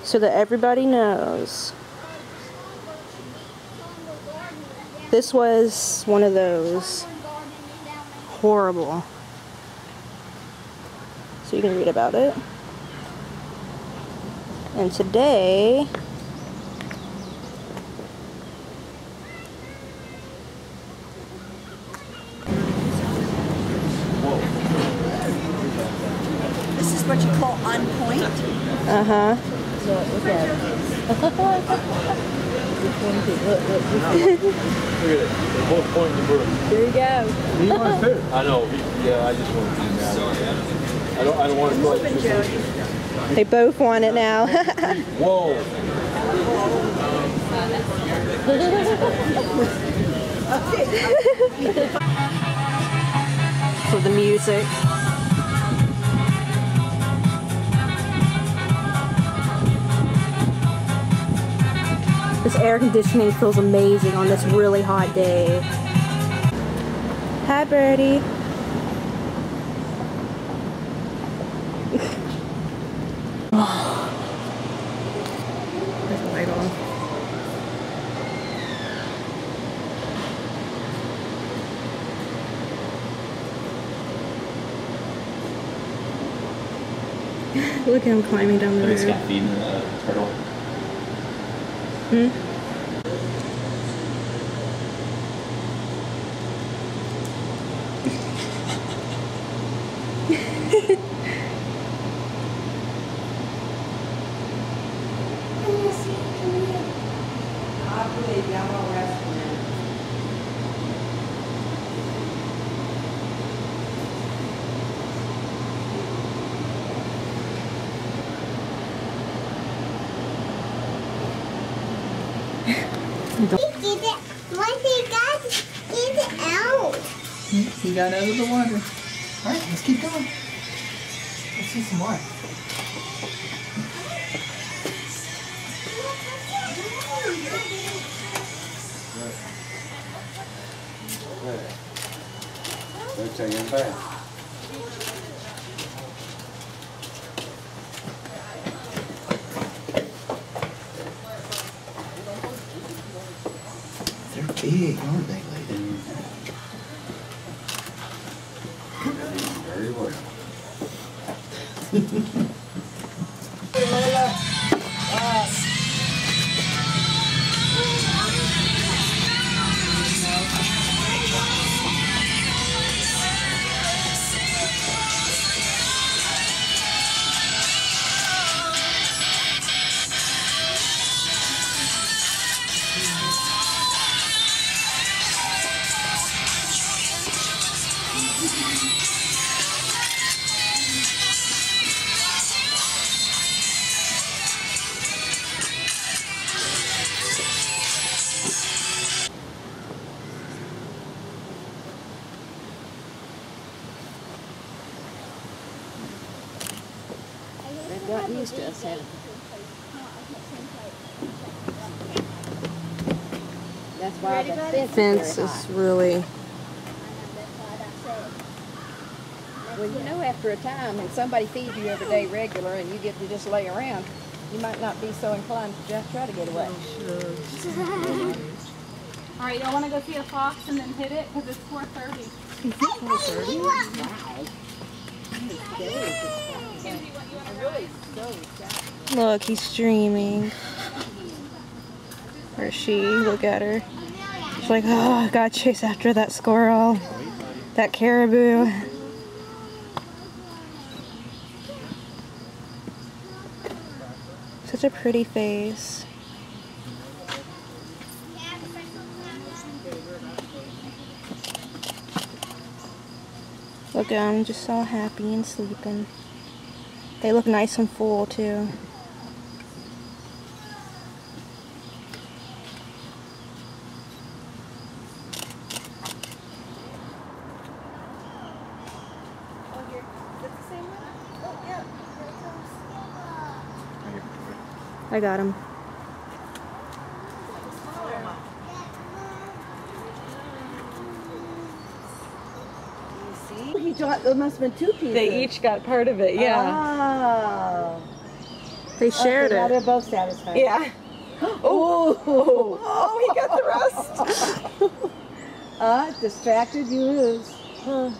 so that everybody knows. This was one of those. Horrible. So you can read about it. And today, this is what you call on point. uh-huh. Look at it. Look. Look at it. They're both pointing the brook. There you go. He wants to. I know. Yeah, I just want to do that. I don't want to go like this. They both want it now. Whoa. For the music. This air conditioning feels amazing on this really hot day. Hi, Birdie. There's a light on. Look at him climbing down the road. It's got feeding the turtle. Hmm? He got out of the water. Alright, let's keep going. Let's see some more. Don't tell you I'm bad. They're big, aren't they, lady? Very well. They've gotten used to us having. That's why the Fence is really... Well, you know, after a time, and somebody feeds you every day regular, and you get to just lay around, you might not be so inclined to just try to get away. All right, y'all want to go see a fox and then hit it? Because it's 4:30. Look, he's streaming. Or she, look at her. She's like, oh, I gotta chase after that squirrel. That caribou. Such a pretty face. Look at them, just all happy and sleeping. They look nice and full too. I got him. He got, there must have been two pieces. They each got part of it, yeah. Oh. They shared Now it. they're both satisfied. Yeah. Oh, he got the rest. Distracted, you lose. Wow.